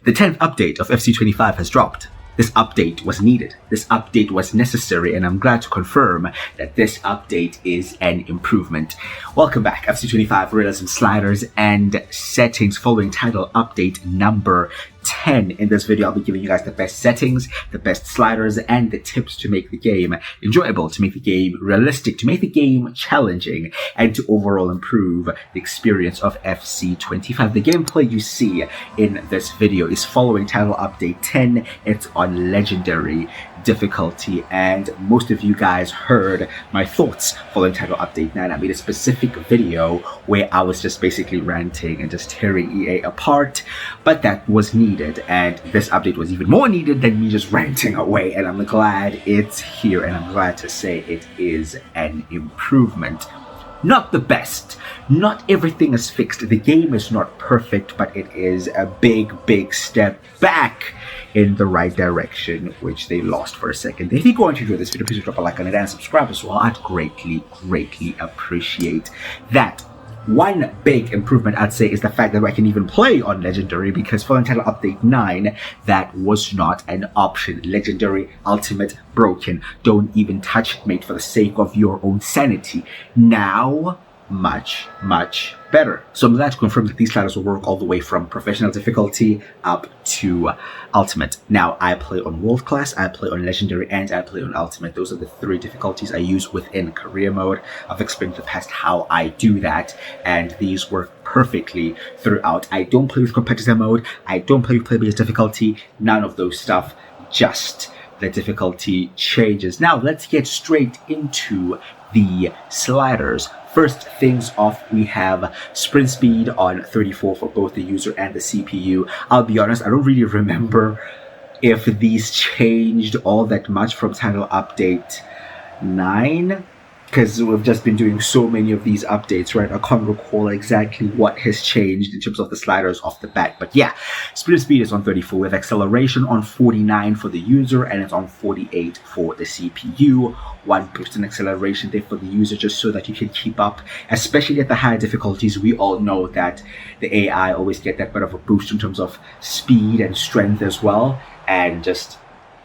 The 10th update of FC25 has dropped. This update was needed. This update was necessary, and I'm glad to confirm that this update is an improvement. Welcome back, FC25 Realism sliders and settings following title update number 10. In this video, I'll be giving you guys the best settings, the best sliders, and the tips to make the game enjoyable, to make the game realistic, to make the game challenging, and to overall improve the experience of FC25. The gameplay you see in this video is following title update 10. It's on legendary difficulty, and most of you guys heard my thoughts following title update 9. I made a specific video where I was just basically ranting and just tearing EA apart, but that was needed, and this update was even more needed than me just ranting away, and I'm glad it's here, and I'm glad to say it is an improvement. Not the best. Not everything is fixed. The game is not perfect, but it is a big step back in the right direction, which they lost for a second. If you're going to enjoy this video, please drop a like on it and subscribe as well. I'd greatly appreciate that. One big improvement I'd say is the fact that I can even play on Legendary, because following title update 9, that was not an option. Legendary, Ultimate, broken. Don't even touch it, mate, for the sake of your own sanity. Now, much better. So I'm glad to confirm that these sliders will work all the way from professional difficulty up to ultimate. Now, I play on world class, I play on legendary, and I play on ultimate. Those are the 3 difficulties I use within career mode. I've explained in the past how I do that, and these work perfectly throughout. I don't play with competitor mode, I don't play with player-based difficulty, none of those stuff, just the difficulty changes. Now, let's get straight into the sliders. First things off, we have sprint speed on 34 for both the user and the CPU. I'll be honest, I don't really remember if these changed all that much from title update 9, because we've just been doing so many of these updates, right? I can't recall exactly what has changed in terms of the sliders off the bat. But yeah, sprint speed is on 34 with acceleration on 49 for the user, and it's on 48 for the CPU. One boost in acceleration there for the user, just so that you can keep up, especially at the higher difficulties. We all know that the AI always get that bit of a boost in terms of speed and strength as well, and just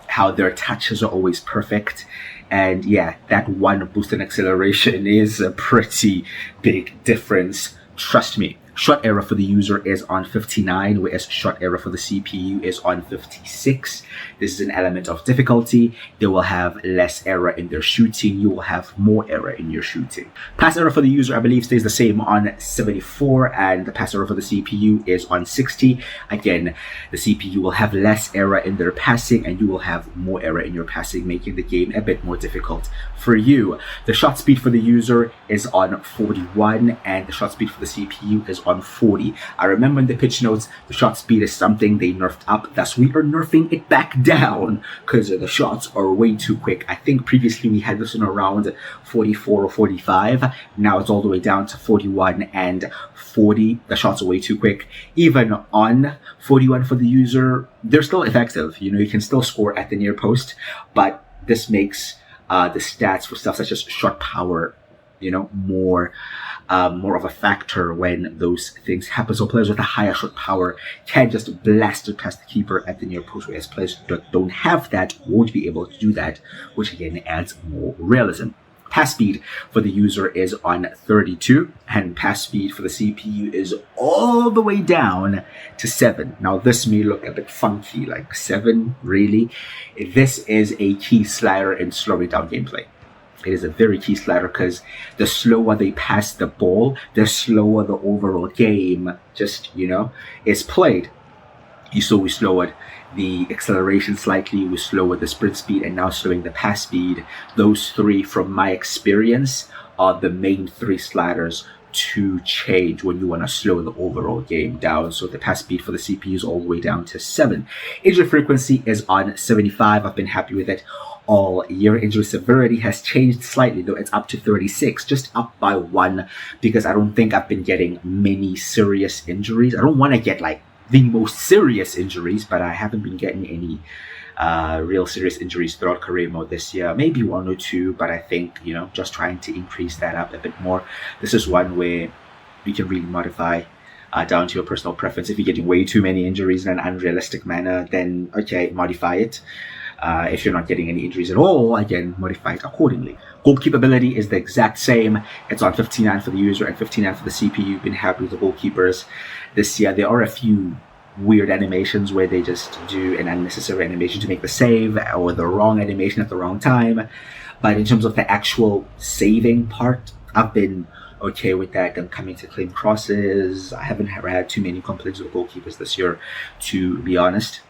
how their touches are always perfect. And yeah, that one boost in acceleration is a pretty big difference. Trust me. Shot error for the user is on 59, whereas shot error for the CPU is on 56. This is an element of difficulty. They will have less error in their shooting. You will have more error in your shooting. Pass error for the user, I believe, stays the same on 74, and the pass error for the CPU is on 60. Again, the CPU will have less error in their passing, and you will have more error in your passing, making the game a bit more difficult for you. The shot speed for the user is on 41, and the shot speed for the CPU is on 40. I remember in the pitch notes, the shot speed is something they nerfed up, thus we are nerfing it back down, because the shots are way too quick. I think previously we had this one around 44 or 45. Now it's all the way down to 41 and 40. The shots are way too quick. Even on 41 for the user, they're still effective. You know, you can still score at the near post, but this makes the stats for stuff such as shot power, you know, more of a factor when those things happen. So players with a higher shot power can just blast it past the keeper at the near post, whereas players that don't have that won't be able to do that, which again adds more realism. Pass speed for the user is on 32, and pass speed for the CPU is all the way down to 7. Now this may look a bit funky, like 7, really? This is a key slider in slowing down gameplay. It is a very key slider, because the slower they pass the ball, the slower the overall game just, you know, is played. You saw we slowed the acceleration slightly, we slowed the sprint speed, and now slowing the pass speed. Those 3, from my experience, are the main 3 sliders to change when you want to slow the overall game down. So the pass speed for the CPU is all the way down to 7. Injury frequency is on 75. I've been happy with it all year. Injury severity has changed slightly, though. It's up to 36, just up by 1, because I don't think I've been getting many serious injuries. I don't want to get like the most serious injuries, but I haven't been getting any real serious injuries throughout career mode this year. Maybe 1 or 2, but I think, you know, just trying to increase that up a bit more. This is one where we can really modify down to your personal preference. If you're getting way too many injuries in an unrealistic manner, then okay, modify it. If you're not getting any injuries at all, again, modify it accordingly. Goalkeeper ability is the exact same. It's on 59 for the user and 59 for the CPU. Been happy with the goalkeepers this year. There are a few weird animations where they just do an unnecessary animation to make the save, or the wrong animation at the wrong time. But in terms of the actual saving part, I've been okay with that. Them coming to clean crosses. I haven't had too many complaints with goalkeepers this year, to be honest.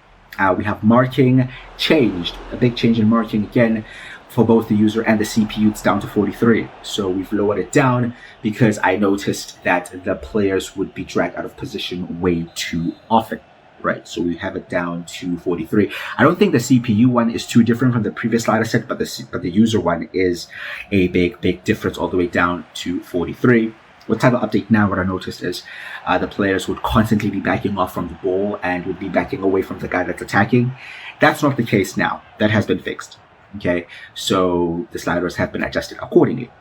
We have marking changed, a big change in marking again for both the user and the CPU. It's down to 43. So we've lowered it down because I noticed that the players would be dragged out of position way too often, right? So we have it down to 43. I don't think the CPU one is too different from the previous slider set, but the user one is a big difference, all the way down to 43. With title update now, what I noticed is the players would constantly be backing off from the ball and would be backing away from the guy that's attacking. That's not the case now. That has been fixed. Okay, so the sliders have been adjusted accordingly.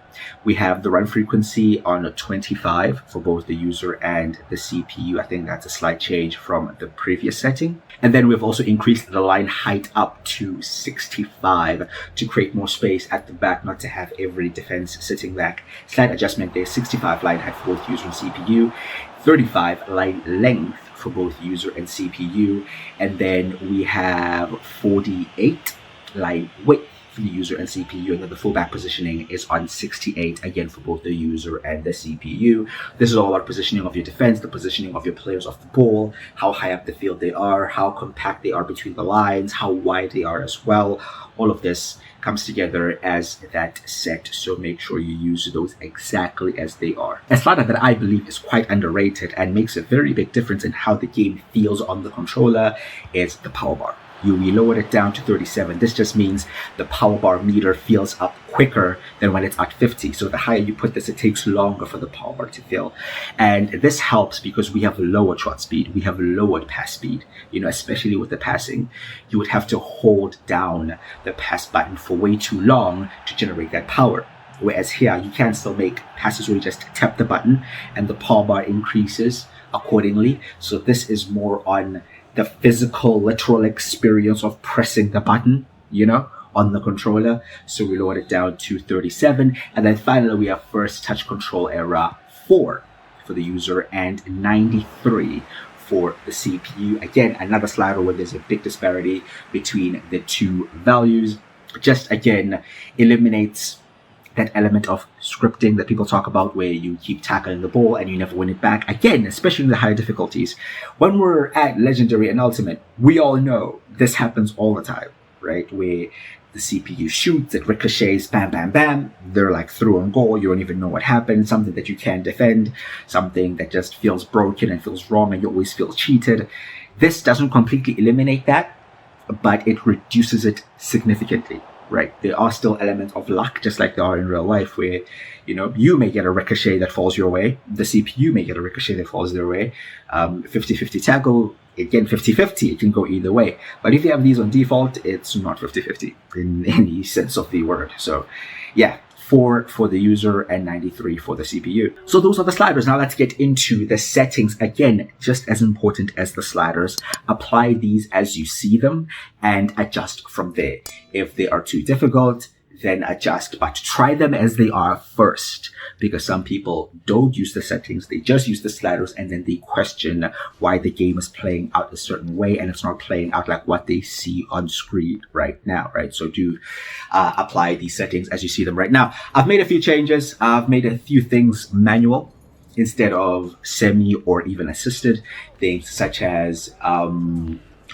We have the run frequency on 25 for both the user and the CPU. I think that's a slight change from the previous setting. And then we've also increased the line height up to 65 to create more space at the back, not to have every defense sitting back. Slight adjustment there, 65 line height for both user and CPU, 35 line length for both user and CPU, and then we have 48 line width for the user and CPU, and then the fullback positioning is on 68 again for both the user and the CPU. This is all about positioning of your defense, the positioning of your players off the ball, how high up the field they are, how compact they are between the lines, how wide they are as well. All of this comes together as that set, so make sure you use those exactly as they are. A slider that I believe is quite underrated and makes a very big difference in how the game feels on the controller is the power bar. We lowered it down to 37. This just means the power bar meter fills up quicker than when it's at 50. So the higher you put this, it takes longer for the power bar to fill. And this helps because we have lowered shot speed. We have lowered pass speed. Especially with the passing, you would have to hold down the pass button for way too long to generate that power. Whereas here, you can still make passes where you just tap the button and the power bar increases accordingly. So this is more on the physical, literal experience of pressing the button, on the controller. So we lowered it down to 37. And then finally, we have first touch control era 4 for the user and 93 for the CPU. Again, another slider where there's a big disparity between the two values. Just again, eliminates that element of scripting that people talk about where you keep tackling the ball and you never win it back. Again, especially in the higher difficulties. When we're at Legendary and Ultimate, we all know this happens all the time, right? Where the CPU shoots, it ricochets, bam, bam, bam. They're like through and goal. You don't even know what happened. Something that you can't defend. Something that just feels broken and feels wrong and you always feel cheated. This doesn't completely eliminate that, but it reduces it significantly. Right, there are still elements of luck, just like there are in real life, where you may get a ricochet that falls your way, the CPU may get a ricochet that falls their way. 50-50 tackle, again 50-50, it can go either way. But if you have these on default, it's not 50-50 in any sense of the word. So yeah, 4 for the user and 93 for the CPU. So those are the sliders. Now let's get into the settings. Again, just as important as the sliders, apply these as you see them and adjust from there. If they are too difficult, then adjust, but try them as they are first, because some people don't use the settings, they just use the sliders, and then they question why the game is playing out a certain way and it's not playing out like what they see on screen right now, right? So do apply these settings as you see them right now. I've made a few changes. I've made a few things manual instead of semi or even assisted. Things such as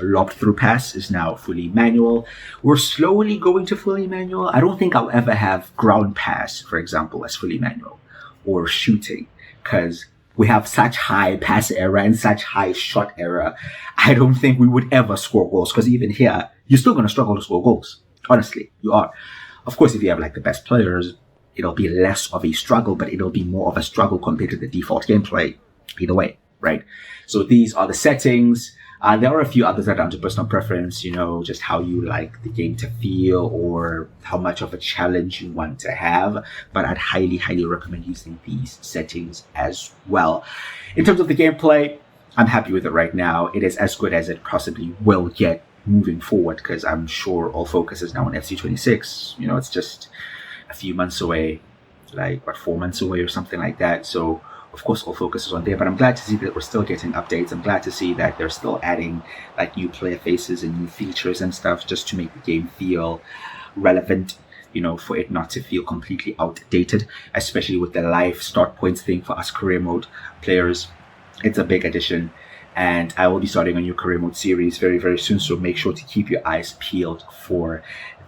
lobbed through pass is now fully manual. We're slowly going to fully manual. I don't think I'll ever have ground pass, for example, as fully manual, or shooting, because we have such high pass error and such high shot error. I don't think we would ever score goals, because even here, you're still going to struggle to score goals. Honestly, you are. Of course, if you have like the best players, it'll be less of a struggle, but it'll be more of a struggle compared to the default gameplay either way, right? So these are the settings. There are a few others that are down to personal preference, just how you like the game to feel or how much of a challenge you want to have. But I'd highly, highly recommend using these settings as well. In terms of the gameplay, I'm happy with it right now. It is as good as it possibly will get moving forward, because I'm sure all focus is now on FC26. It's just a few months away, 4 months away or something like that. So of course all focus is on there, but I'm glad to see that we're still getting updates. I'm glad to see that they're still adding new player faces and new features and stuff, just to make the game feel relevant, for it not to feel completely outdated, especially with the live start points thing for us career mode players. It's a big addition, and I will be starting a new career mode series very, very soon, so make sure to keep your eyes peeled for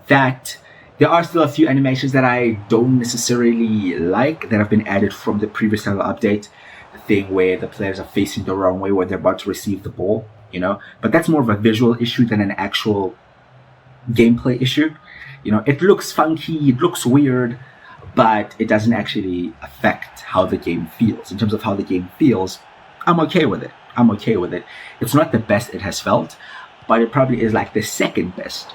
that. There are still a few animations that I don't necessarily like that have been added from the previous level update. The thing where the players are facing the wrong way when they're about to receive the ball, But that's more of a visual issue than an actual gameplay issue. It looks funky, it looks weird, but it doesn't actually affect how the game feels. In terms of how the game feels, I'm okay with it. It's not the best it has felt, but it probably is the second best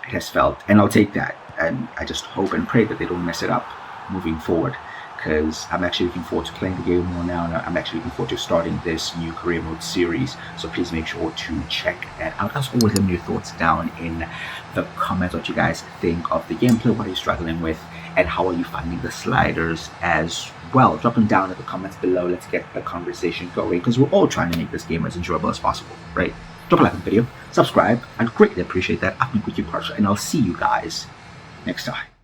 it has felt, and I'll take that. And I just hope and pray that they don't mess it up moving forward, because I'm actually looking forward to playing the game more now, and I'm actually looking forward to starting this new career mode series. So please make sure to check that out. As always, let me know your thoughts down in the comments, what you guys think of the gameplay, what are you struggling with, and how are you finding the sliders as well. Drop them down in the comments below. Let's get the conversation going, because we're all trying to make this game as enjoyable as possible, right? Drop a like on the video, subscribe, I'd greatly appreciate that. I've been Quickie Parsha, and I'll see you guys next time.